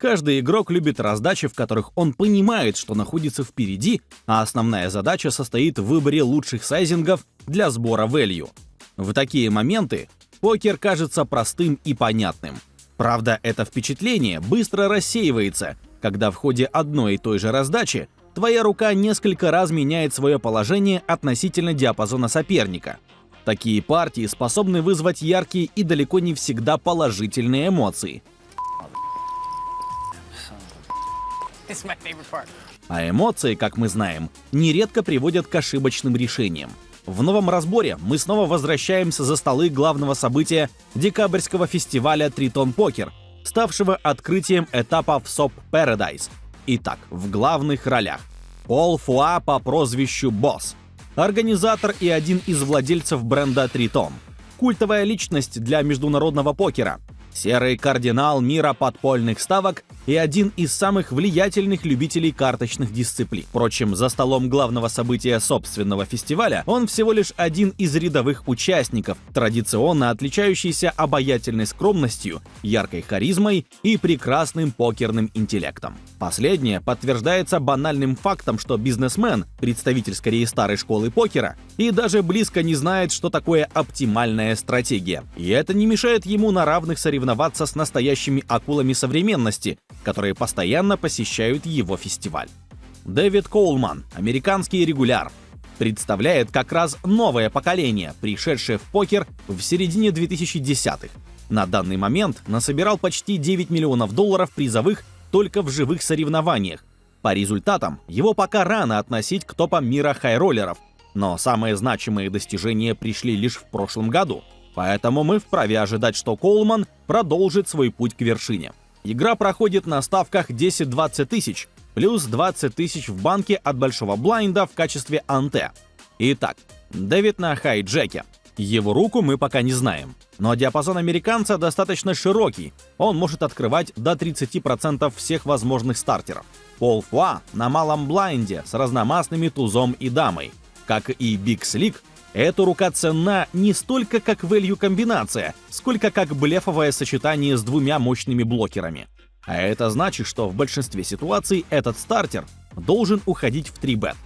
Каждый игрок любит раздачи, в которых он понимает, что находится впереди, а основная задача состоит в выборе лучших сайзингов для сбора value. В такие моменты покер кажется простым и понятным. Правда, это впечатление быстро рассеивается, когда в ходе одной и той же раздачи твоя рука несколько раз меняет свое положение относительно диапазона соперника. Такие партии способны вызвать яркие и далеко не всегда положительные эмоции. А эмоции, как мы знаем, нередко приводят к ошибочным решениям. В новом разборе мы снова возвращаемся за столы главного события декабрьского фестиваля Тритон Покер, ставшего открытием этапа в SOP Paradise. Итак, в главных ролях Пол Фуа по прозвищу Босс, организатор и один из владельцев бренда Тритон, культовая личность для международного покера, серый кардинал мира подпольных ставок и один из самых влиятельных любителей карточных дисциплин. Впрочем, за столом главного события собственного фестиваля он всего лишь один из рядовых участников, традиционно отличающийся обаятельной скромностью, яркой харизмой и прекрасным покерным интеллектом. Последнее подтверждается банальным фактом, что бизнесмен, представитель скорее старой школы покера, и даже близко не знает, что такое оптимальная стратегия. И это не мешает ему на равных соревноваться с настоящими акулами современности, которые постоянно посещают его фестиваль. Дэвид Коулман, американский регуляр, представляет как раз новое поколение, пришедшее в покер в середине 2010-х. На данный момент насобирал почти $9 миллионов призовых только в живых соревнованиях. По результатам его пока рано относить к топам мира хайроллеров, но самые значимые достижения пришли лишь в прошлом году. Поэтому мы вправе ожидать, что Коулман продолжит свой путь к вершине. Игра проходит на ставках 10-20 тысяч, плюс 20 тысяч в банке от большого блайнда в качестве анте. Итак, Дэвид на хай-джеке. Его руку мы пока не знаем, но диапазон американца достаточно широкий, он может открывать до 30% всех возможных стартеров. Пол Фуа на малом блайнде с разномастными тузом и дамой. Как и Биг Слик, эта рука ценна не столько как value-комбинация, сколько как блефовое сочетание с двумя мощными блокерами. А это значит, что в большинстве ситуаций этот стартер должен уходить в 3-бет.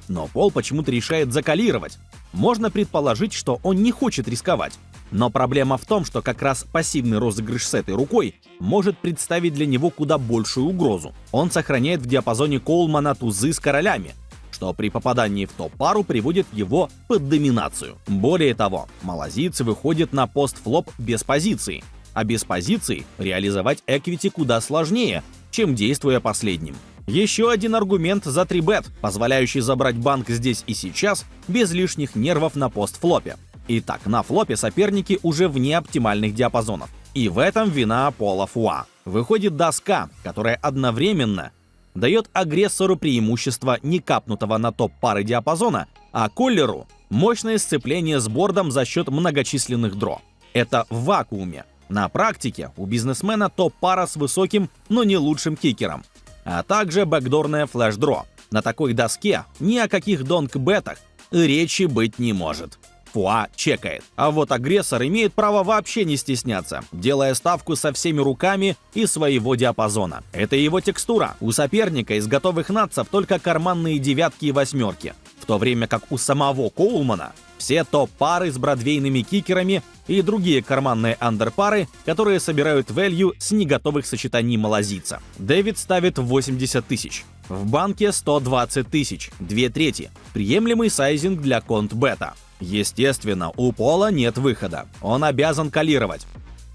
Но Пол почему-то решает закалировать. Можно предположить, что он не хочет рисковать. Но проблема в том, что как раз пассивный розыгрыш с этой рукой может представить для него куда большую угрозу. Он сохраняет в диапазоне Коулмана тузы с королями, что при попадании в топ-пару приводит его под доминацию. Более того, малазийцы выходят на пост-флоп без позиции, а без позиции реализовать эквити куда сложнее, чем действуя последним. Еще один аргумент за 3-бет, позволяющий забрать банк здесь и сейчас без лишних нервов на пост-флопе. Итак, на флопе соперники уже вне оптимальных диапазонов. И в этом вина Пола Фуа. Выходит доска, которая одновременно дает агрессору преимущество не капнутого на топ-пары диапазона, а коллеру мощное сцепление с бордом за счет многочисленных дро. Это в вакууме. На практике у бизнесмена топ-пара с высоким, но не лучшим кикером, а также бэкдорная флеш-дро. На такой доске ни о каких донк-бетах речи быть не может. Фуа чекает. А вот агрессор имеет право вообще не стесняться, делая ставку со всеми руками из своего диапазона. Это его текстура. У соперника из готовых натсов только карманные девятки и восьмерки, в то время как у самого Коулмана все топ-пары с бродвейными кикерами и другие карманные андерпары, которые собирают value с неготовых сочетаний малазийца. Дэвид ставит 80 тысяч. В банке 120 тысяч, 2/3. Приемлемый сайзинг для конт-бета. Естественно, у Пола нет выхода. Он обязан калировать.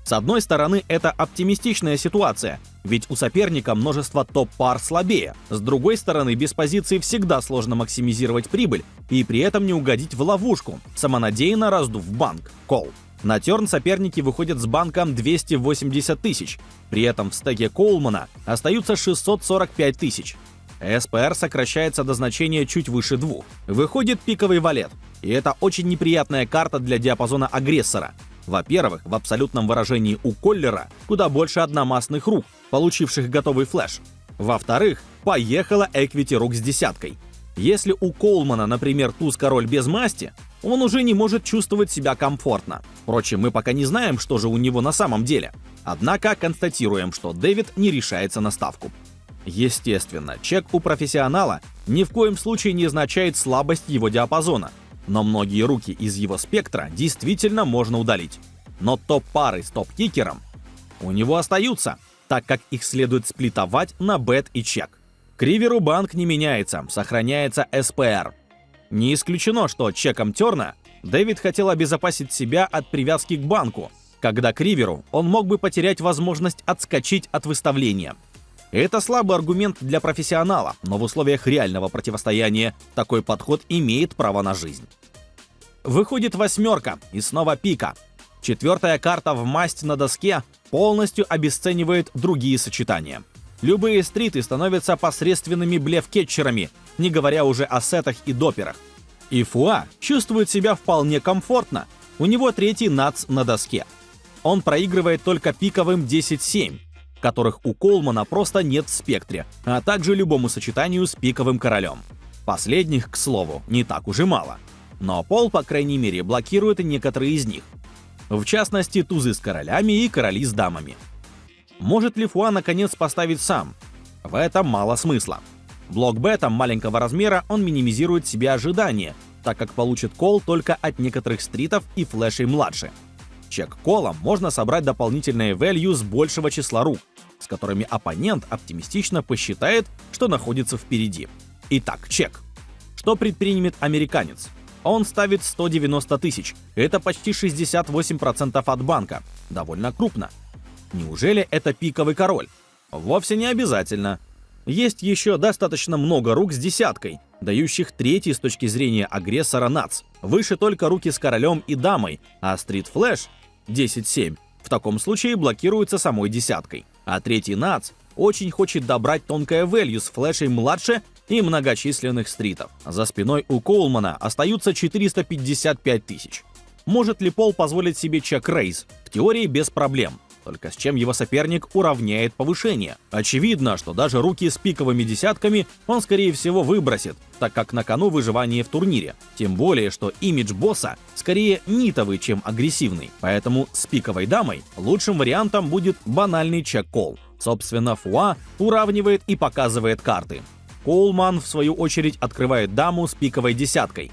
С одной стороны, это оптимистичная ситуация, ведь у соперника множество топ-пар слабее. С другой стороны, без позиции всегда сложно максимизировать прибыль и при этом не угодить в ловушку, самонадеянно раздув банк, кол. На терн соперники выходят с банком 280 тысяч, при этом в стеке Коулмана остаются 645 тысяч. СПР сокращается до значения чуть выше 2. Выходит пиковый валет, и это очень неприятная карта для диапазона агрессора. Во-первых, в абсолютном выражении у коллера куда больше одномастных рук, получивших готовый флеш. Во-вторых, поехала эквити рук с десяткой. Если у Коулмана, например, туз-король без масти, он уже не может чувствовать себя комфортно. Впрочем, мы пока не знаем, что же у него на самом деле. Однако констатируем, что Дэвид не решается на ставку. Естественно, чек у профессионала ни в коем случае не означает слабость его диапазона, но многие руки из его спектра действительно можно удалить. Но топ-пары с топ-кикером у него остаются, так как их следует сплитовать на бет и чек. К риверу банк не меняется, сохраняется СПР. Не исключено, что чеком терна Дэвид хотел обезопасить себя от привязки к банку, когда к риверу он мог бы потерять возможность отскочить от выставления. Это слабый аргумент для профессионала, но в условиях реального противостояния такой подход имеет право на жизнь. Выходит восьмерка и снова пика. Четвертая карта в масть на доске полностью обесценивает другие сочетания. Любые стриты становятся посредственными блеф-кетчерами, не говоря уже о сетах и доперах. И Фуа чувствует себя вполне комфортно. У него третий нац на доске. Он проигрывает только пиковым 10-7, которых у Коулмана просто нет в спектре, а также любому сочетанию с пиковым королем. Последних, к слову, не так уж и мало. Но Пол, по крайней мере, блокирует некоторые из них. В частности, тузы с королями и короли с дамами. Может ли Фуа наконец поставить сам? В этом мало смысла. Блок-бетом маленького размера он минимизирует себе ожидания, так как получит кол только от некоторых стритов и флешей младше. Чек-колом можно собрать дополнительное value с большего числа рук, с которыми оппонент оптимистично посчитает, что находится впереди. Итак, чек. Что предпримет американец? Он ставит 190 тысяч. Это почти 68% от банка. Довольно крупно. Неужели это пиковый король? Вовсе не обязательно. Есть еще достаточно много рук с десяткой, дающих третий с точки зрения агрессора нац. Выше только руки с королем и дамой, а стрит-флэш 10-7 в таком случае блокируется самой десяткой. А третий нац очень хочет добрать тонкое value с флешей младше и многочисленных стритов. За спиной у Коулмана остаются 455 тысяч. Может ли Пол позволить себе чек-рейз? В теории без проблем. Только с чем его соперник уравняет повышение. Очевидно, что даже руки с пиковыми десятками он, скорее всего, выбросит, так как на кону выживание в турнире. Тем более, что имидж босса скорее нитовый, чем агрессивный. Поэтому с пиковой дамой лучшим вариантом будет банальный чек-колл. Собственно, Фуа уравнивает и показывает карты. Коулман, в свою очередь, открывает даму с пиковой десяткой.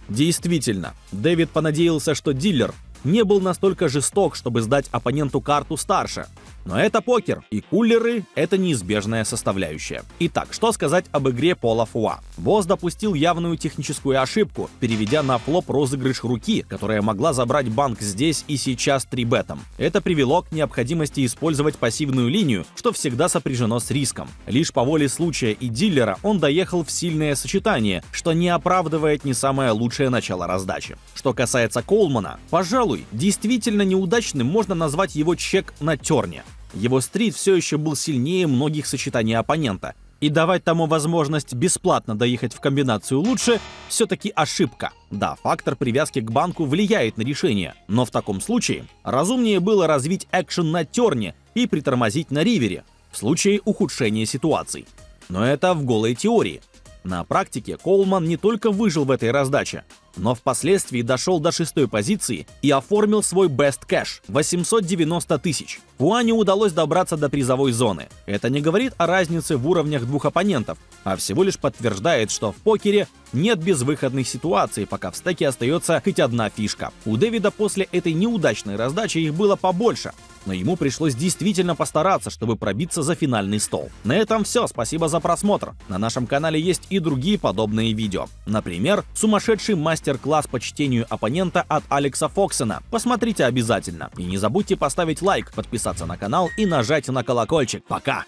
Действительно, Дэвид понадеялся, что дилер не был настолько жесток, чтобы сдать оппоненту карту старше. Но это покер, и кулеры — это неизбежная составляющая. Итак, что сказать об игре Пола Фуа? Босс допустил явную техническую ошибку, переведя на флоп розыгрыш руки, которая могла забрать банк здесь и сейчас 3-бетом. Это привело к необходимости использовать пассивную линию, что всегда сопряжено с риском. Лишь по воле случая и дилера он доехал в сильное сочетание, что не оправдывает не самое лучшее начало раздачи. Что касается Коулмана, пожалуй, действительно неудачным можно назвать его чек на терне. Его стрит все еще был сильнее многих сочетаний оппонента, и давать тому возможность бесплатно доехать в комбинацию лучше все-таки ошибка. Да, фактор привязки к банку влияет на решение, но в таком случае разумнее было развить экшен на терне и притормозить на ривере в случае ухудшения ситуаций. Но это в голой теории. На практике Коулман не только выжил в этой раздаче, но впоследствии дошел до 6-й позиции и оформил свой best cash – 890 тысяч. Фуа не удалось добраться до призовой зоны. Это не говорит о разнице в уровнях двух оппонентов, а всего лишь подтверждает, что в покере нет безвыходных ситуаций, пока в стеке остается хоть одна фишка. У Дэвида после этой неудачной раздачи их было побольше, но ему пришлось действительно постараться, чтобы пробиться за финальный стол. На этом все, спасибо за просмотр. На нашем канале есть и другие подобные видео. Например, сумасшедший мастер-класс по чтению оппонента от Алекса Фоксена. Посмотрите обязательно. И не забудьте поставить лайк, подписаться на канал и нажать на колокольчик. Пока!